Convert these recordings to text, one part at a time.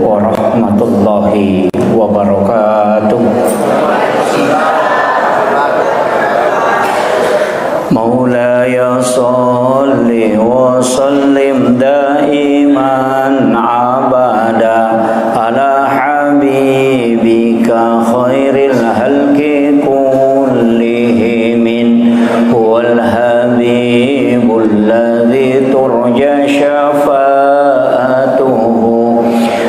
warahmatullahi wabarakatuh. Maulaya sholli wa sallim daiman abada ala habibika khairil halqi kullihim huwal habibul ladzi turja syafa'atuhu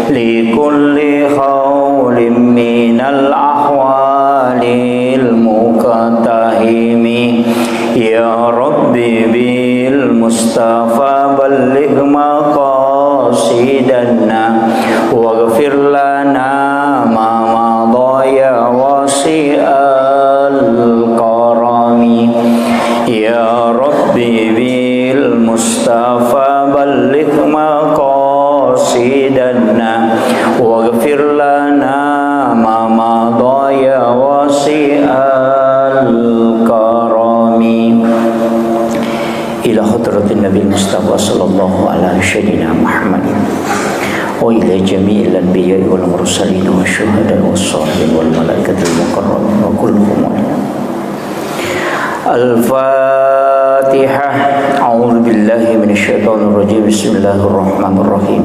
likulli khawlim minal ahwalil muqtahimi. Ya Rabbi bil Mustafa balligh maqasidana waghfir lana ma madha ya wasi'al karami. Ya Rabbi bil Mustafa balligh maqasidana waghfir lana ma madha ya wasi'al karami. Ila hadratin Nabi Mustafa sallallahu alaihi sayyidina Muhammad wa ila jami'il anbiya'i wal mursalin wa syuhada wa salihin wal malaikatil muqarrabin wa kulluhum. Al-Fatihah. A'udzu billahi minasyaitonir rajim. Bismillahirrahmanirrahim.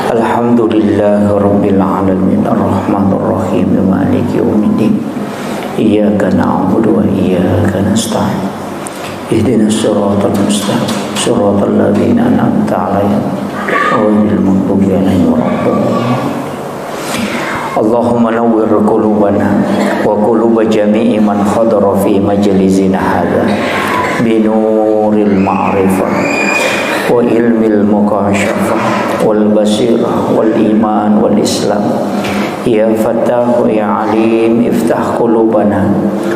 Alhamdulillahi rabbil alamin arrahmanir rahim maliki yaumiddin. Iyyaka na'budu wa iyyaka nasta'in. Ihdinas siratal mustaqim siratal ladzina an'amta 'alaihim ghairil maghdubi 'alaihim waladdallin. Allahumma nawwir qulubana wa quluba jami'i man hadara fi majlisina hadza bi nuril ma'rifah wa ilmil mukashafah wal basirah wal iman wal islam. Ya Fattah ya Alim iftah qulubana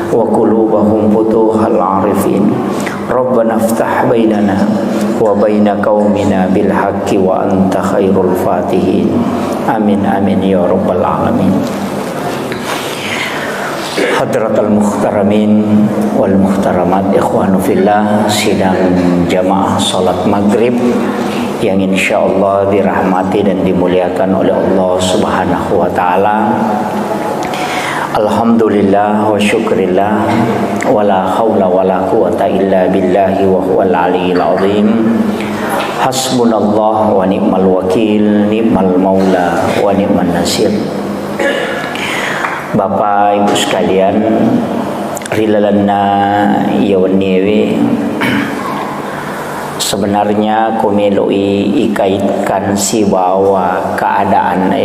wa qulubahum futuhal arifin. Rabbana iftah bainana wa baina qaumina bil haqqi wa anta khairul fatihin. Amin amin ya rabbal alamin. Hadratal muhtaramin wal muhtaramat, ikhwanu fillah, sidang jamaah salat maghrib yang insyaallah dirahmati dan dimuliakan oleh Allah Subhanahu wa taala. Alhamdulillah wa syukrillah wa la haula wa la quwata illa billahi wa huwal aliyyil azim. Hasbunallah wa ni'mal wakil, ni'mal maula wa ni'man nasir. Bapak Ibu sekalian, rilalanna yawannewe, sebenarnya kumeloi ikaitkan si bahwa keadaan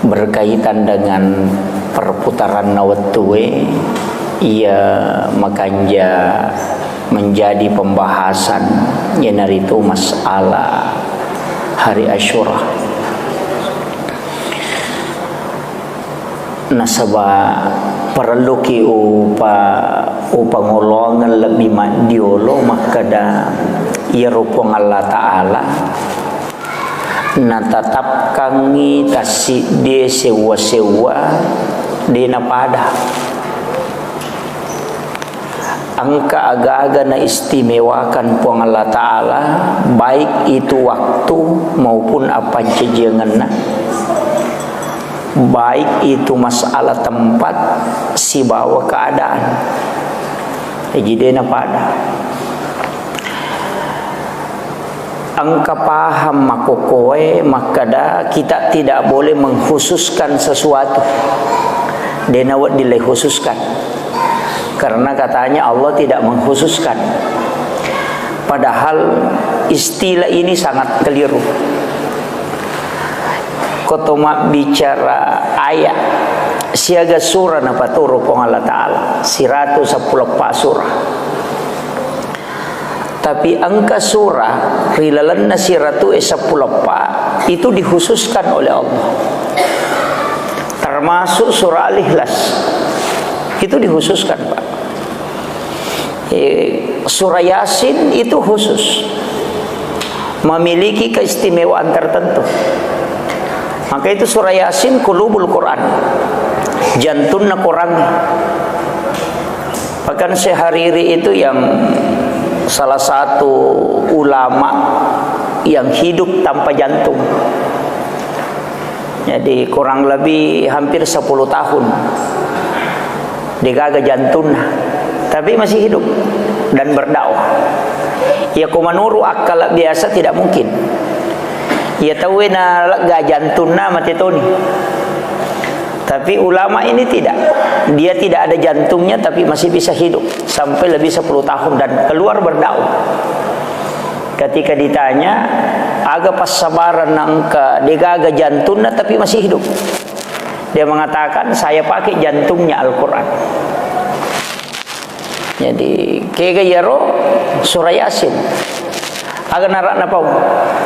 berkaitan dengan perputaran nawatue, ia makanya menjadi pembahasan yang itu masalah hari Asyura. Nasaba perlu ki upangolongan lebih madiolo makada ia rupong Allah Ta'ala natatap kangi tasi de sewa-sewa de napada angka aga-aga na istimewakan puang Allah Ta'ala, baik itu waktu maupun apa cejengan, baik itu masalah tempat si bawa keadaan ejidena pada angka paham makokoe makada kita tidak boleh mengkhususkan sesuatu denawat dilai khususkan karena katanya Allah tidak mengkhususkan, padahal istilah ini sangat keliru. Kotoma bicara ayat siaga surah napa turu pong Allah Ta'ala 110 surah, tapi angka surah rilalan na 110 itu dikhususkan oleh Allah, termasuk surah Al-Ikhlas itu dikhususkan Pak. Surah Yasin itu khusus, memiliki keistimewaan tertentu. Maka itu surah Yasin kulubul Quran, jantunna Quran. Bahkan Syekh Hariri itu yang salah satu ulama yang hidup tanpa jantung. Jadi kurang lebih hampir 10 tahun digaga jantungnya, tapi masih hidup dan berdakwah. Ya kumanuru akal biasa tidak mungkin. Ya tahu na ga jantungnya mati toni. Tapi ulama ini tidak. Dia tidak ada jantungnya tapi masih bisa hidup sampai lebih 10 tahun dan keluar berdakwah. Ketika ditanya, agak pas sabaran nangka digaga jantungnya tapi masih hidup. Dia mengatakan, saya pakai jantungnya Al-Quran. Jadi kega yaro surah Yasin. Agak narak napau.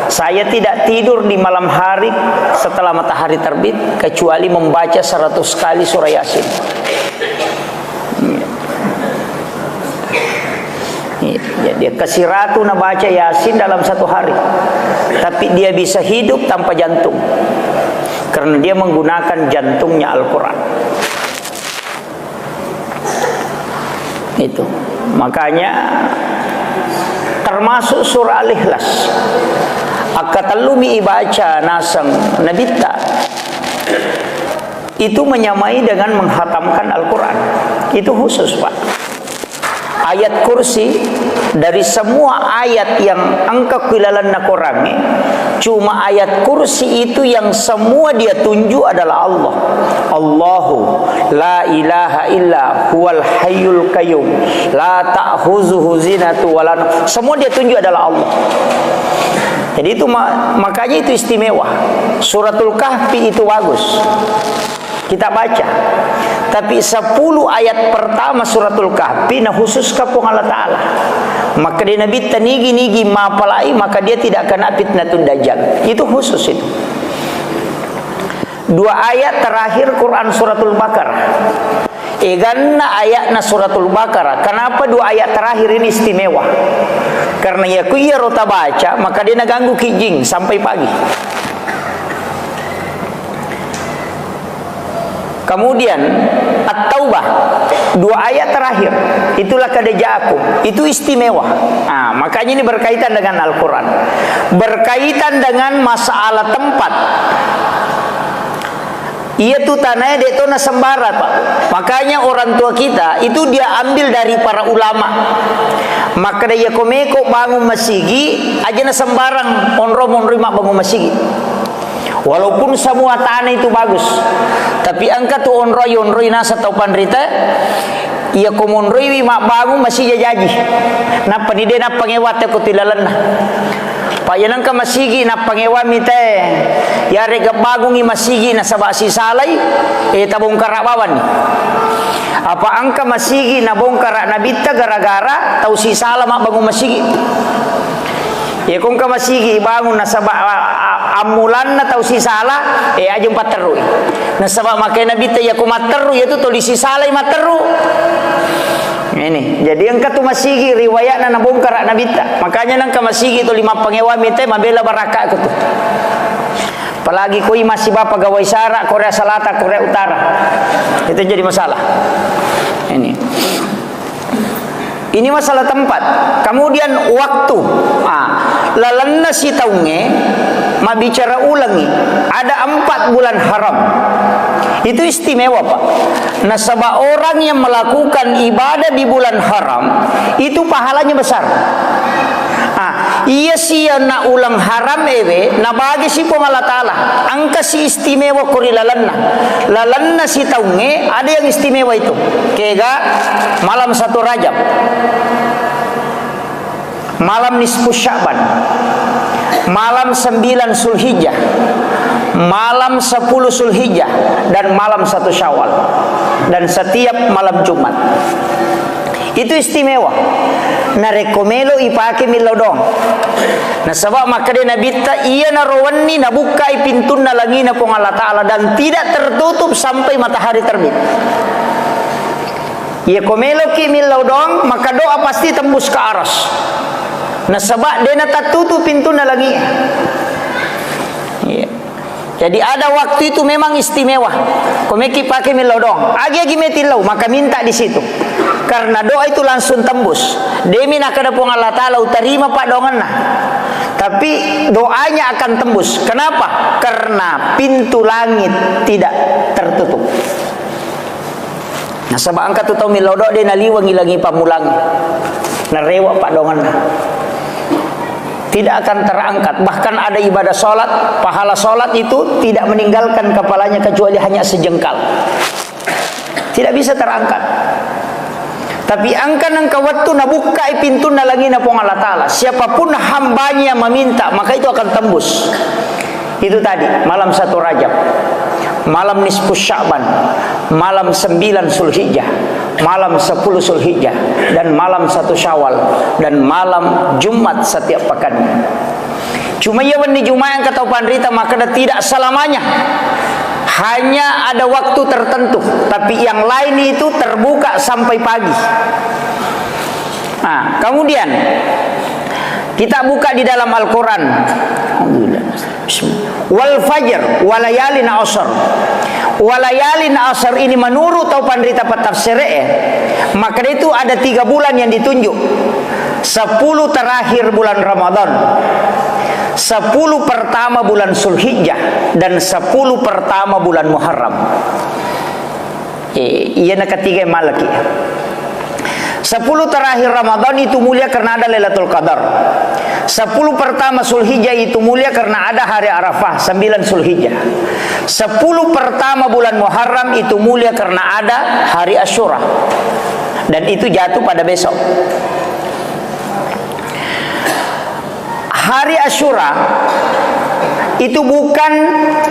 Saya tidak tidur di malam hari setelah matahari terbit kecuali membaca 100 kali surah Yasin. Dia kasih ratu nak baca Yasin dalam 1 hari, tapi dia bisa hidup tanpa jantung karena dia menggunakan jantungnya Al-Quran. Itu makanya termasuk surah Al-Ikhlas akatalumi ibaca nasang nabita itu menyamai dengan menghatamkan Al-Quran. Itu khusus, Pak. Ayat kursi dari semua ayat yang angka kilalan na korangi, cuma ayat kursi itu yang semua dia tunjuk adalah Allah. Allahu la ilaha illa huwal hayyul qayyum la ta'khuzuhu zinatu wala nawm. Semua dia tunjuk adalah Allah. Jadi itu makanya itu istimewa. Suratul Kahfi itu bagus kita baca. Tapi 10 ayat pertama suratul Kahfi na khusus kapung Allah Ta'ala. Maka dia Nabi tanigi-nigi mapalai, maka dia tidak kena fitnatun dajjal. Itu khusus itu. 2 ayat terakhir Quran suratul Baqarah. Eganna ayatna suratul Baqarah. Kenapa 2 ayat terakhir ini istimewa? Karena ya kuya rota baca, maka dia naganggu kijing sampai pagi. Kemudian At-Taubah 2 ayat terakhir, itulah kadaja'akum, itu istimewa. Nah, makanya ini berkaitan dengan Al-Quran, berkaitan dengan masalah tempat. Ia tuh tanahnya dia na sembara, Pak. Makanya orang tua kita itu dia ambil dari para ulama. Maka dia komeko bangun masigi aja na sembarang onro mak bangun masigi. Walaupun semua tanah itu bagus, tapi angka tu onroi nasa tau pandrita, ia komonroi mak bangun masih jajaji. Napa ni dia napa ngewat aku tilalan na. Payanang ka masigi na pangewa mite, ya rega bangun i masigi na sabasi salai, tabong karabawan ni. Apa angka masigi na bongkar nabita gara-gara tau si salah mak bangun masigi. Ya kung ka masigi bangun na amulan na tau si salah ajong pateru. Na sabab makai nabita ya kumateru ya tu toli si salah materu. Ini jadi angka tu masigi riwayat na nabongkar nabita. Makanya nang ka masigi tu 5 pangewa mite mabela baraka tu. Apalagi koi masih bapa gawai sara Korea Selatan Korea Utara. Itu jadi masalah. Ini masalah tempat. Kemudian waktu. Lalanna si taunge mabicara ulangi. Ada 4 bulan haram. Itu istimewa, Pak. Nasabah orang yang melakukan ibadah di bulan haram itu pahalanya besar. Iya siya na ulang haram ewe na bagi si pong Allah Ta'ala angka si istimewa kuri lalanna si taunge ada yang istimewa itu kega malam 1 Rajab, malam nisfu Sya'ban, malam 9 Zulhijjah, malam 10 Zulhijjah, dan malam 1 Syawal, dan setiap malam Jumat. Itu istimewa. Na rekomelo ipake milodong. Na sabab maka dia nabita iya na rawani na bukai pintun na langina pong Allah Ta'ala dan tidak tertutup sampai matahari terbit. Iya komelo ki milodong maka doa pasti tembus ke aras. Na sabab dia na tertutup pintun na lagi. Iya. Jadi ada waktu itu memang istimewa. Komeki pakai milodong. Agi metilau maka minta di situ. Karena doa itu langsung tembus. Demi nak kada pong Allah Ta'ala utarima pak dongan nah. Tapi doanya akan tembus. Kenapa? Karena pintu langit tidak tertutup. Nah, sebab angkat tu tahu milodok dia naliwang ilangi pamulangi. Narewa pak dongan. Tidak akan terangkat. Bahkan ada ibadah solat, pahala solat itu tidak meninggalkan kepalanya kecuali hanya sejengkal. Tidak bisa terangkat. Tapi angkan engkau waktu nabuka pintu nalangi napong Allah Ta'ala. Siapapun hambanya meminta, maka itu akan tembus. Itu tadi, malam 1 Rajab, malam nisfus Sya'ban, malam 9 Zulhijjah, malam 10 Zulhijjah, dan malam 1 Syawal, dan malam Jumat setiap pekannya. Cuma ya di Jumat yang kata Pandrita, maka tidak selamanya. Hanya ada waktu tertentu, tapi yang lain itu terbuka sampai pagi. Nah, kemudian kita buka di dalam Al-Quran. Wal fajr walayalin asr. Walayalin asr ini menurut Pandrita Tafsir maka itu ada 3 bulan yang ditunjuk. 10 terakhir bulan Ramadan, 10 pertama bulan Zulhijjah, dan 10 pertama bulan Muharram. Iya nak ketiga malaki. 10 terakhir Ramadan itu mulia karena ada Lailatul Qadar. 10 pertama Zulhijjah itu mulia karena ada hari Arafah 9 Zulhijjah. 10 pertama bulan Muharram itu mulia karena ada hari Asyura, dan itu jatuh pada besok. Hari Asyura itu bukan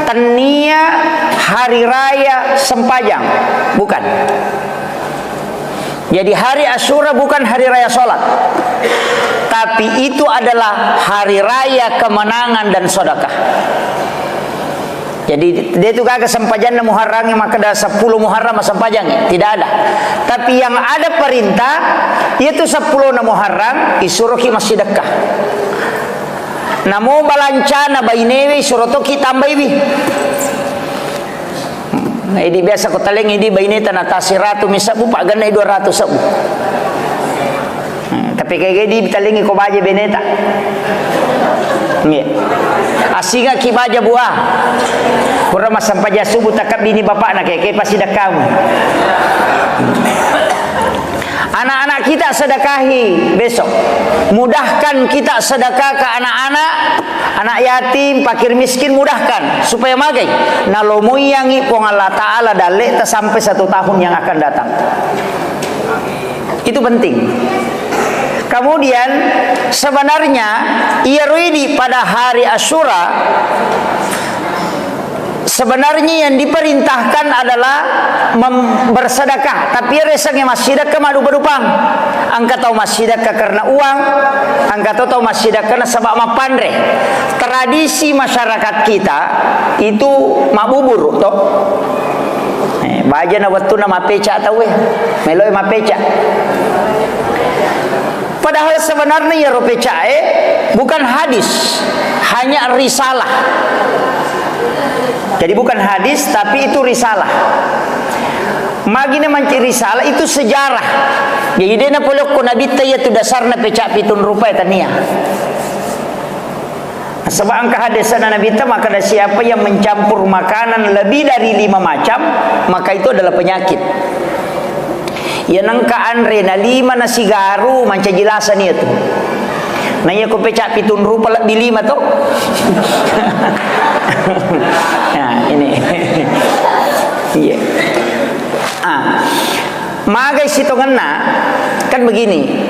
tania hari raya Sempajang, bukan. Jadi hari Asyura bukan hari raya sholat, tapi itu adalah hari raya kemenangan dan sedekah. Jadi dia itu kagak Sempajang Muharram, maka ada 10 Muharram Sempajang, tidak ada. Tapi yang ada perintah yaitu 10 Muharram isuruh masih sedekah. Namo balancana bainewi surotoki tambah ibi. Ini biasa ko taleng ini baineta na tasiratu misabu pak ganay 200 sabu. Tapi kayak di talengi ko baje beneta. Nggih. Asinga kibaja buah. Kurang masampaja subuh takap bini bapak nak kayak pasti dah kamu. Anak-anak kita sedekahi besok. Mudahkan kita sedekah ke anak-anak, anak yatim, fakir miskin, mudahkan supaya magai nalomoyangi pong Allah Ta'ala dalek sampai 1 tahun yang akan datang. Itu penting. Kemudian sebenarnya ia ruidi pada hari Asyura. Sebenarnya yang diperintahkan adalah bersedekah, tapi resangnya masih sedekah madu berupang. Angkat tahu masih sedekah karena uang, angkat tahu masih sedekah karena sebab mapandre. Tradisi masyarakat kita itu mabubur toh. Baja na waktu nama peca tahu meloy mapeca. Padahal sebenarnya ya ropeca bukan hadis, hanya risalah. Jadi bukan hadis, tapi itu risalah. Magina manci risalah itu sejarah. Jadi dia na polok ko nabi tayo tu dasar na pecak pitun rupa tania. Sebab angka hadisan Nabi ta maka ada siapa yang mencampur makanan lebih dari 5 macam, maka itu adalah penyakit. Ya nangka andre na 5 na sigaru manca jelasan itu. Nanya ko pecak pitun rupa lebih 5 tuh. Nah, ini. Iya. Magai sitonganna kan begini.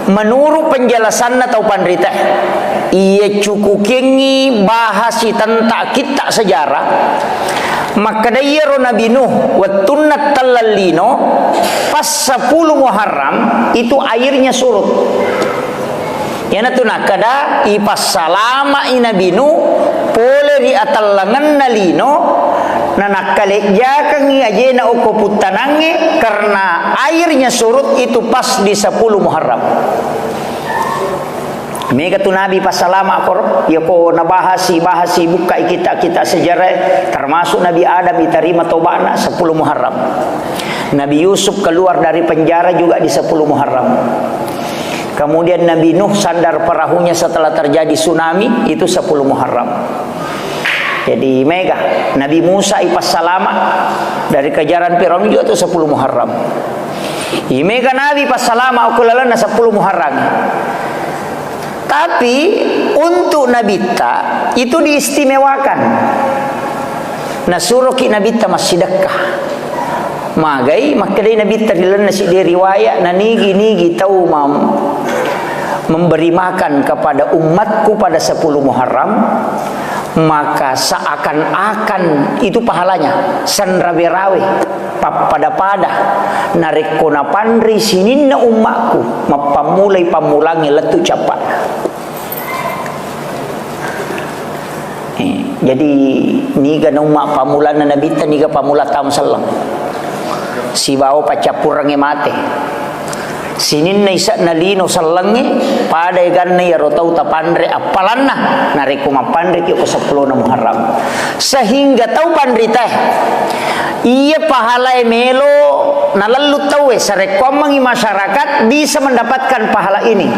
Menurut penjelasan atau pandrita, ia cukukengi bahasi tentang kita sejarah. Maka dayero Nabi Nuh watunat talalino pas 10 Muharram itu airnya surut. Yana tu nakada ipas salama inabinu pole di atalangan nalino nanakale jakang aje na uko putanange karena airnya surut itu pas di 10 Muharram. Mega tu Nabi pas salama kor ya ko nabahasi buka kita sejarah termasuk Nabi Adam diterima tobatna 10 Muharram. Nabi Yusuf keluar dari penjara juga di 10 Muharram. Kemudian Nabi Nuh sandar perahunya setelah terjadi tsunami, itu 10 Muharram. Jadi mega. Nabi Musa ipas salama dari kejaran Firaun juga itu 10 Muharram. Mega Nabi pas salama akulalana 10 Muharram. Tapi untuk Nabi ta itu diistimewakan. Nah suruh ki Nabi ta masih sedekah. Magai makadai Nabi ta dilan nasi di riwayat nigi tahu memberi makan kepada umatku pada 10 Muharram, maka seakan-akan itu pahalanya sanrabe-rawe pada narik kona pandri sininna umatku mapamulai pamulangi letu capak. Jadi niga na umak pamulana Nabi ta niga pamula tam sallam si bawa pacapurange mate sinin na isa nalino sallange pada ganna ya rotau tapandre apalanna nariku mapandre ki ko 10 na Muharram, sehingga tau pandri teh iya pahala melo nalalu tau sarekomangi masyarakat bisa mendapatkan pahala ini.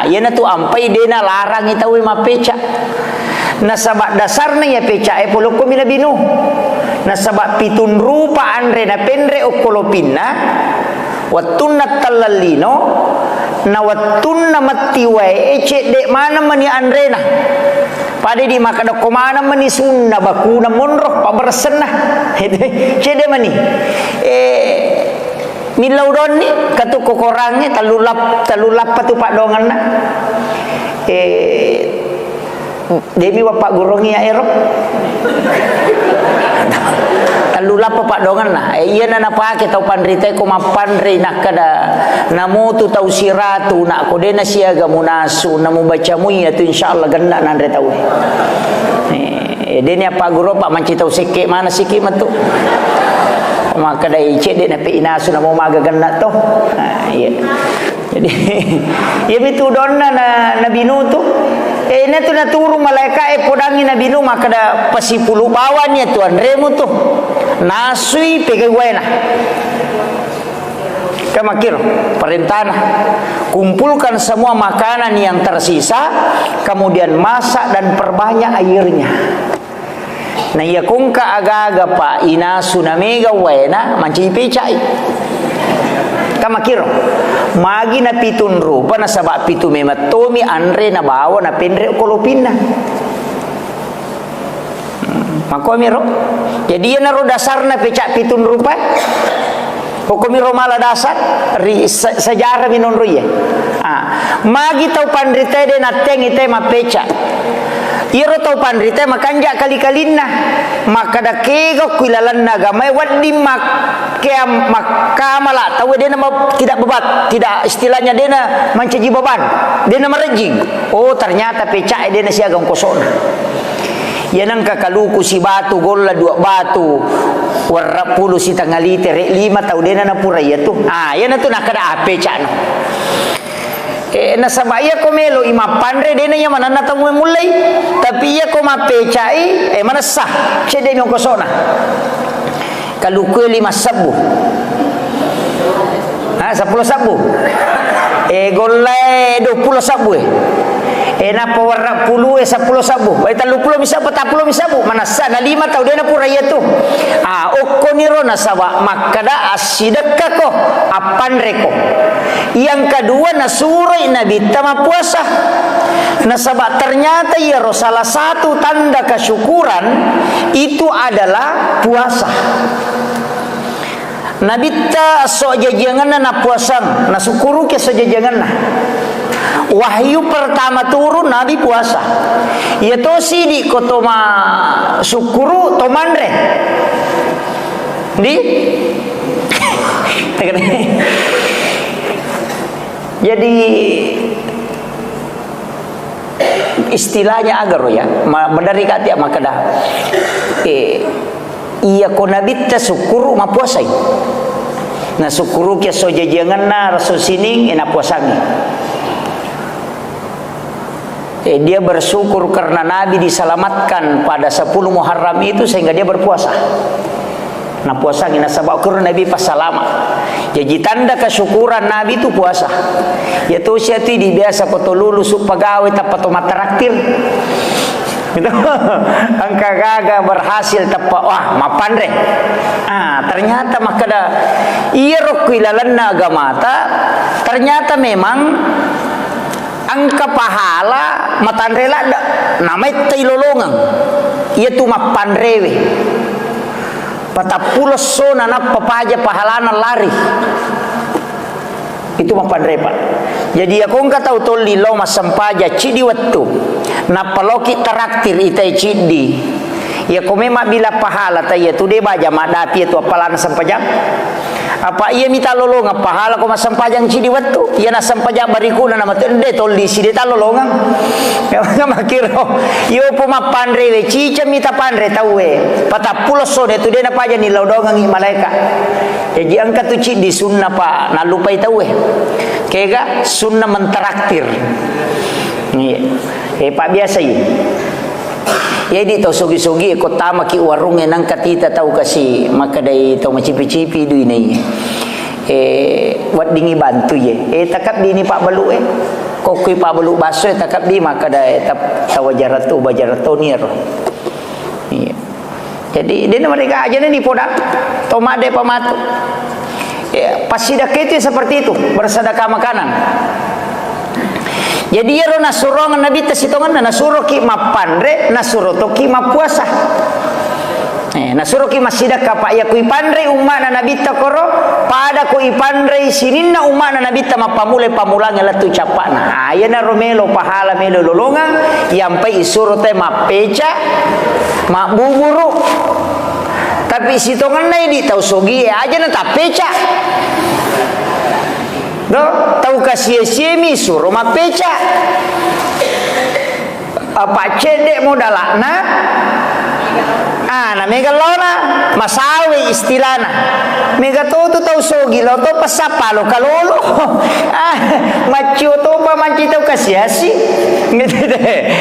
Iya na tu ampai dena larang itawe mapeca. Nasabak dasarnya ya peca polo ko mina binu. Nasabak pitun rupa andre na pendre okolopinna watunna talalino na watunna matiwai ece dek mana mani andrena pada di makada komana mani sunna bakuna monroh pabersenah cede mani milaudon ni katu kokorange talulap patu pak dongan na demi bapak gurongi ya erop talulap pak dongan na iya na napake tau pandrite ko mapandre nak kada namo tu tau siratu nak ko dena siaga munasu namo baca muya tu insyaallah ganda nandre tau deni apa guru pak manci tau seke mana siki matu maka dai cek dek nape inasu namo maga ganda to iya jadi ya bitu donna na Nabi Nuh tu na tu na turu malaikat podangi Nabi Nuh maka da pasipulu bawannya tuan remu tu nasui pegawai nah kemakir perintah kumpulkan semua makanan yang tersisa kemudian masak dan perbanyak airnya. Nah iya kungka aga-aga pa inasu na mega wena manci pecai kamakiro magi na pitun rupa na sabak pitu mematomi andre na bawa na pendre kolopina makomiro jadi ya naro dasar na pecak pitun rupa hukumiro mala dasar sejarah minon ruye magi tau pandrite de na tengi tema pecak iro tau pandrite makanja kali-kalinna maka da kego kuilalan naga mai waddi makamala tahu dia tidak bebat tidak istilahnya dia mencaji beban dia merejing ternyata pecah dia siagang kosong ya nang kakaluku si batu golla 2 batu warra puluh si tangalite rek 5 tahu dia na pura ya tu ya na tu nak kada pecah no nasabaya ko melo ima pandre dena nya mana nata mulai tapi ya ko mapecai mana sah cede mo kosona kalau ko 5 sabu 10 sabu golai 20 sabu na pawarra puluh 10 sabu ay 30 bisa 40 sabu mana sah na 5 tahu dena pura ya tu okko niro nasaba makada asidakka ko apandre ko. Yang kedua nasurai Nabi tama puasa. Nasabak ternyata ya salah satu tanda kesyukuran itu adalah puasa. Nabi ta so jajangan na puasa, nasukuru ke so jajangan na. Wahyu pertama turun Nabi puasa. Ya to sidi kotoma sukuru tomandre. Di jadi istilahnya agar ya dari kata maka dah iya ko Nabi ta sukuru ma puasai na sukuru ke so jajangan na rasul sining ina puasangi dia bersyukur karena Nabi diselamatkan pada 10 Muharram itu sehingga dia berpuasa Nah puasa ngina sabau karena Nabi pas salama. Jadi tanda kesyukuran Nabi itu puasa. Ya tuh siatu di biasa poto lulus pegawai tapi poto matraktir. Gitu. Angka gaga berhasil tepat wah mapandre. Ternyata makada iya rokui lalanna agama ternyata memang angka pahala matandre lada namanya tailolongang. Iya tu mapandrewe. Patapulos sona na papaja pahalana lari. Itu mapandre Pak. Jadi aku nggak tahu toli lo masampaja cidi waktu. Na paloki taraktir itai cidi. Ya kome mak bila pahala taya tu de baja madapi itu apalana sampajang. Apa ia minta lolongan pahala ko masampajang cidi waktu. Ya na sampajang barikuna nama tende toli si de talolongan. Ya makiro. Yo po mapandre we cica minta pandre tahu we. Patapulos sone tu de na paja ni lodongan i malaika. Jadi angkat tu cidi sunnah Pak na lupa tahu we. Kega sunnah mentraktir. Pak biasa ya. Jadi tau sogi-sogi ko tama ki warung nang katita tau kasi makadai tau macipi-cipi du ini. Wat dingi bantu ye. Takap di ni Pak Balu Kokui Pak Balu baso takap di makadai tau bajaratu ni ro. Jadi dia mereka aja ni podak. Tomade pamatu. Pas sidak itu seperti itu, bersedekah makanan. Jadi ya nasurongan Nabi tasitongan nasuro ki mapandre nasuro to ki mapuasa. Nasuro ki masidaka Pak ya kui pandre umma na Nabi takoro pada kui pandre sininna umma na Nabi ta mapamule pamulanga latu capana. Ayana romelo pahala melo lolongan yampai isuro te mapeca mabuburu. Tapi sitongan na di tau sogi aja na tapeca. Do tahu kasih semi suruh mapeca apa cedek modalana na megalona masawi istilana mega tu tahu sogi lo to pasapa lo kalolo macio to pa manci tahu kasih gitu deh.